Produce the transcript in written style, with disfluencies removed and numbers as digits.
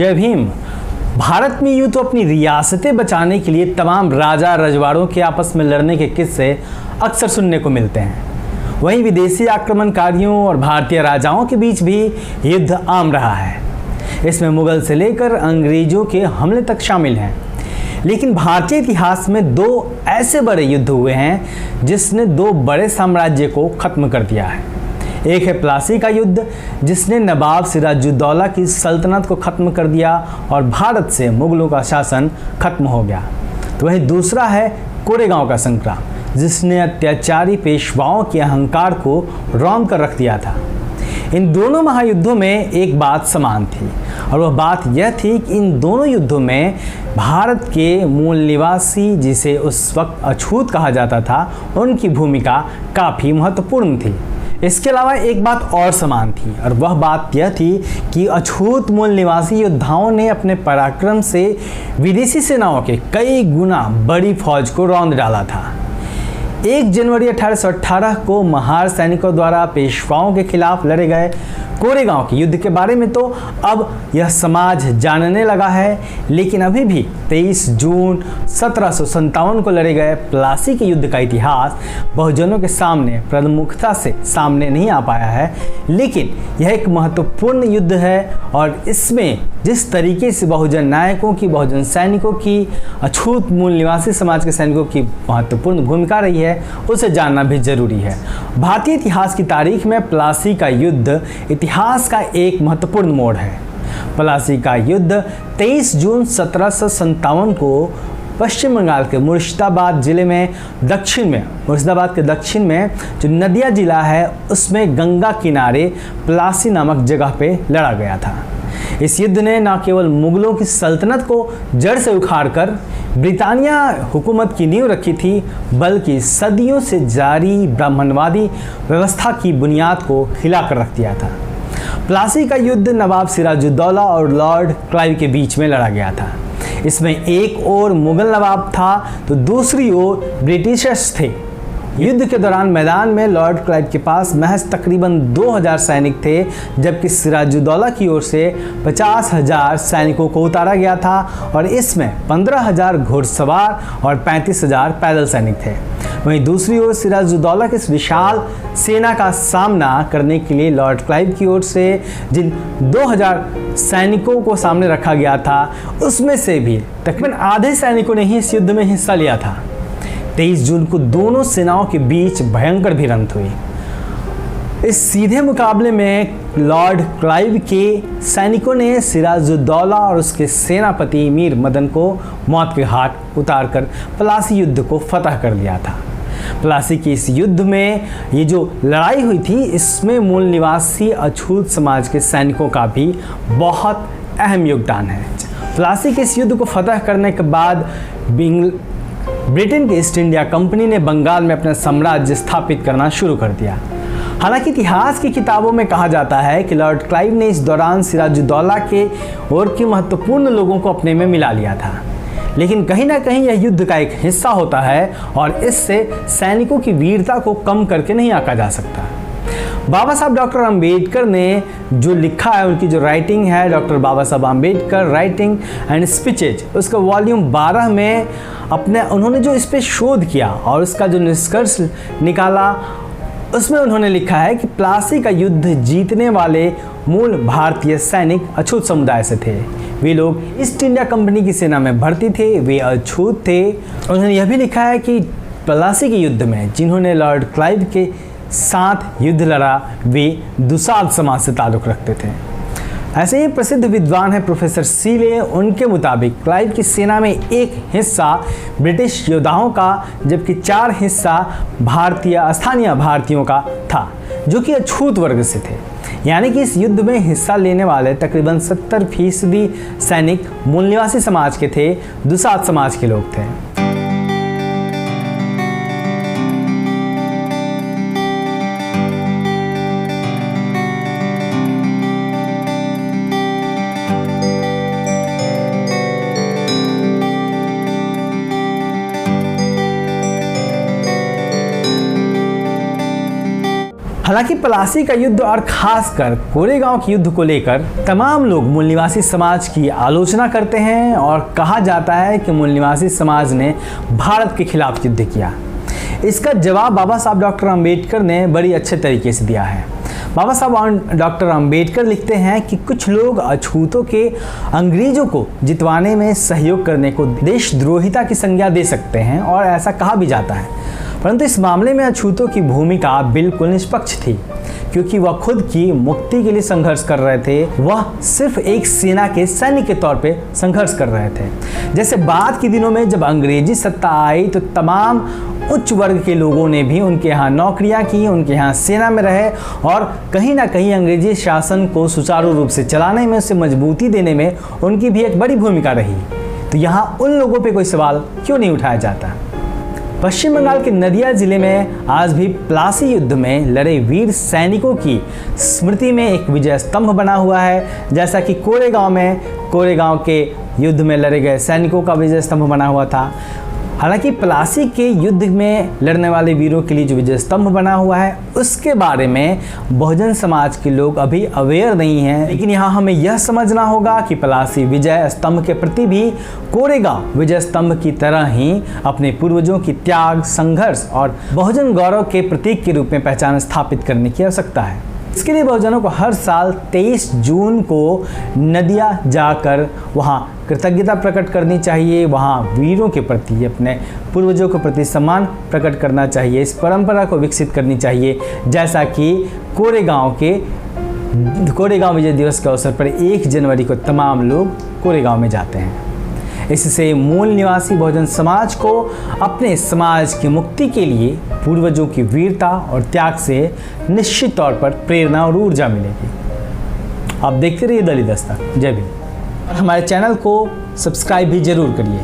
जय भीम। भारत में यूं तो अपनी रियासतें बचाने के लिए तमाम राजा रजवाड़ों के आपस में लड़ने के किस्से अक्सर सुनने को मिलते हैं। वहीं विदेशी आक्रमणकारियों और भारतीय राजाओं के बीच भी युद्ध आम रहा है। इसमें मुगल से लेकर अंग्रेजों के हमले तक शामिल हैं। लेकिन भारतीय इतिहास में दो ऐसे बड़े युद्ध हुए हैं जिसने दो बड़े साम्राज्य को खत्म कर दिया है। एक है प्लासी का युद्ध, जिसने नवाब सिराजुद्दौला की सल्तनत को खत्म कर दिया और भारत से मुगलों का शासन खत्म हो गया। तो वहीं दूसरा है कोरेगांव का संग्राम, जिसने अत्याचारी पेशवाओं के अहंकार को रौंद कर रख दिया था। इन दोनों महायुद्धों में एक बात समान थी, और वह बात यह थी कि इन दोनों युद्धों में भारत के मूल निवासी, जिसे उस वक्त अछूत कहा जाता था, उनकी भूमिका काफ़ी महत्वपूर्ण थी। इसके अलावा एक बात और समान थी, और वह बात यह थी कि अछूत मूल निवासी योद्धाओं ने अपने पराक्रम से विदेशी सेनाओं के कई गुना बड़ी फौज को रौंद डाला था। 1 जनवरी 1818 को महार सैनिकों द्वारा पेशवाओं के खिलाफ लड़े गए कोरेगांव के युद्ध के बारे में तो अब यह समाज जानने लगा है, लेकिन अभी भी 23 जून 1757 को लड़े गए प्लासी के युद्ध का इतिहास बहुजनों के सामने प्रमुखता से सामने नहीं आ पाया है। लेकिन यह एक महत्वपूर्ण युद्ध है, और इसमें जिस तरीके से बहुजन नायकों की, बहुजन सैनिकों की, अछूत मूल निवासी समाज के सैनिकों की महत्वपूर्ण भूमिका रही है, उसे जानना भी जरूरी है। भारतीय इतिहास की तारीख में प्लासी का युद्ध इतिहास का एक महत्वपूर्ण मोड़ है। प्लासी का युद्ध 23 जून 1757 को पश्चिम बंगाल के मुर्शिदाबाद जिले में मुर्शिदाबाद के दक्षिण में जो नदिया जिला है, उसमें गंगा किनारे प्लासी नामक जगह पे लड़ा गया था। इस युद्ध ने न केवल मुगलों की सल्तनत को जड़ से उखाड़कर ब्रिटानिया हुकूमत की नींव रखी थी, बल्कि सदियों से जारी ब्राह्मणवादी व्यवस्था की बुनियाद को हिला कर रख दिया था। प्लासी का युद्ध नवाब सिराजुद्दौला और लॉर्ड क्लाइव के बीच में लड़ा गया था। इसमें एक ओर मुगल नवाब था तो दूसरी ओर ब्रिटिशर्स थे। युद्ध के दौरान मैदान में लॉर्ड क्लाइव के पास महज तकरीबन 2000 सैनिक थे, जबकि सिराजुद्दौला की ओर से 50,000 सैनिकों को उतारा गया था, और इसमें 15,000 घुड़सवार और 35,000 पैदल सैनिक थे। वहीं दूसरी ओर सिराजुद्दौला की इस विशाल सेना का सामना करने के लिए लॉर्ड क्लाइव की ओर से जिन 2000 सैनिकों को सामने रखा गया था, उसमें से भी तकरीबन आधे सैनिकों ने ही इस युद्ध में हिस्सा लिया था। 23 जून को दोनों सेनाओं के बीच भयंकर भिड़ंत हुई। इस सीधे मुकाबले में लॉर्ड क्लाइव के सैनिकों ने सिराजुद्दौला और उसके सेनापति मीर मदन को मौत के घाट उतारकर प्लासी युद्ध को फतह कर लिया था। प्लासी के इस युद्ध में ये जो लड़ाई हुई थी, इसमें मूल निवासी अछूत समाज के सैनिकों का भी बहुत अहम योगदान है। प्लासी के इस युद्ध को फतह करने के बाद ब्रिटेन की ईस्ट इंडिया कंपनी ने बंगाल में अपना साम्राज्य स्थापित करना शुरू कर दिया। हालांकि इतिहास की किताबों में कहा जाता है कि लॉर्ड क्लाइव ने इस दौरान सिराजुद्दौला के और के महत्वपूर्ण लोगों को अपने में मिला लिया था, लेकिन कहीं ना कहीं यह युद्ध का एक हिस्सा होता है, और इससे सैनिकों की वीरता को कम करके नहीं आंका जा सकता। बाबा साहब डॉक्टर अंबेडकर ने जो लिखा है, उनकी जो राइटिंग है, डॉक्टर बाबा साहब अंबेडकर राइटिंग एंड स्पीचेज, उसका वॉल्यूम 12 में उन्होंने जो इस पर शोध किया और उसका जो निष्कर्ष निकाला, उसमें उन्होंने लिखा है कि प्लासी का युद्ध जीतने वाले मूल भारतीय सैनिक अछूत समुदाय से थे। वे लोग ईस्ट इंडिया कंपनी की सेना में भर्ती थे, वे अछूत थे। उन्होंने यह भी लिखा है कि प्लासी के युद्ध में जिन्होंने लॉर्ड क्लाइव के साथ युद्ध लड़ा, वे दुसाद समाज से ताल्लुक़ रखते थे। ऐसे ही प्रसिद्ध विद्वान है प्रोफेसर सीले, उनके मुताबिक क्लाइव की सेना में एक हिस्सा ब्रिटिश योद्धाओं का, जबकि 4 हिस्सा स्थानीय भारतीयों का था, जो कि अछूत वर्ग से थे। यानी कि इस युद्ध में हिस्सा लेने वाले तकरीबन 70% सैनिक मूल निवासी समाज के थे, दुसाद समाज के लोग थे। हालांकि पलासी का युद्ध और खासकर कोरेगांव के युद्ध को लेकर तमाम लोग मूल निवासी समाज की आलोचना करते हैं और कहा जाता है कि मूल निवासी समाज ने भारत के खिलाफ युद्ध किया। इसका जवाब बाबा साहब डॉक्टर अंबेडकर ने बड़ी अच्छे तरीके से दिया है। बाबा साहब डॉक्टर अंबेडकर लिखते हैं कि कुछ लोग अछूतों के अंग्रेजों को जितवाने में सहयोग करने को देशद्रोहिता की संज्ञा दे सकते हैं और ऐसा कहा भी जाता है, परंतु इस मामले में अछूतों की भूमिका बिल्कुल निष्पक्ष थी, क्योंकि वह खुद की मुक्ति के लिए संघर्ष कर रहे थे। वह सिर्फ एक सेना के सैनिक के तौर पे संघर्ष कर रहे थे। जैसे बाद के दिनों में जब अंग्रेजी सत्ता आई तो तमाम उच्च वर्ग के लोगों ने भी उनके यहाँ नौकरियां की, उनके यहाँ सेना में रहे और कहीं ना कहीं अंग्रेजी शासन को सुचारू रूप से चलाने में, उसे मजबूती देने में उनकी भी एक बड़ी भूमिका रही। तो यहाँ उन लोगों पे कोई सवाल क्यों नहीं उठाया जाता। पश्चिम बंगाल के नदिया जिले में आज भी प्लासी युद्ध में लड़े वीर सैनिकों की स्मृति में एक विजय स्तंभ बना हुआ है, जैसा कि कोरेगांव के युद्ध में लड़े गए सैनिकों का विजय स्तंभ बना हुआ था। हालांकि प्लासी के युद्ध में लड़ने वाले वीरों के लिए जो विजय स्तंभ बना हुआ है उसके बारे में बहुजन समाज के लोग अभी अवेयर नहीं हैं, लेकिन यहाँ हमें यह समझना होगा कि प्लासी विजय स्तंभ के प्रति भी कोरेगांव विजय स्तंभ की तरह ही अपने पूर्वजों की त्याग, संघर्ष और बहुजन गौरव के प्रतीक के रूप में पहचान स्थापित करने की आवश्यकता है। इसके लिए बहुजनों को हर साल 23 जून को नदिया जाकर वहाँ कृतज्ञता प्रकट करनी चाहिए, वहाँ वीरों के प्रति, अपने पूर्वजों के प्रति सम्मान प्रकट करना चाहिए, इस परंपरा को विकसित करनी चाहिए, जैसा कि कोरेगांव विजय दिवस के अवसर पर 1 जनवरी को तमाम लोग कोरेगांव में जाते हैं। इससे मूल निवासी बहुजन समाज को अपने समाज की मुक्ति के लिए पूर्वजों की वीरता और त्याग से निश्चित तौर पर प्रेरणा और ऊर्जा मिलेगी। आप देखते रहिए दलित दस्तक। जय भीम। हमारे चैनल को सब्सक्राइब भी जरूर करिए।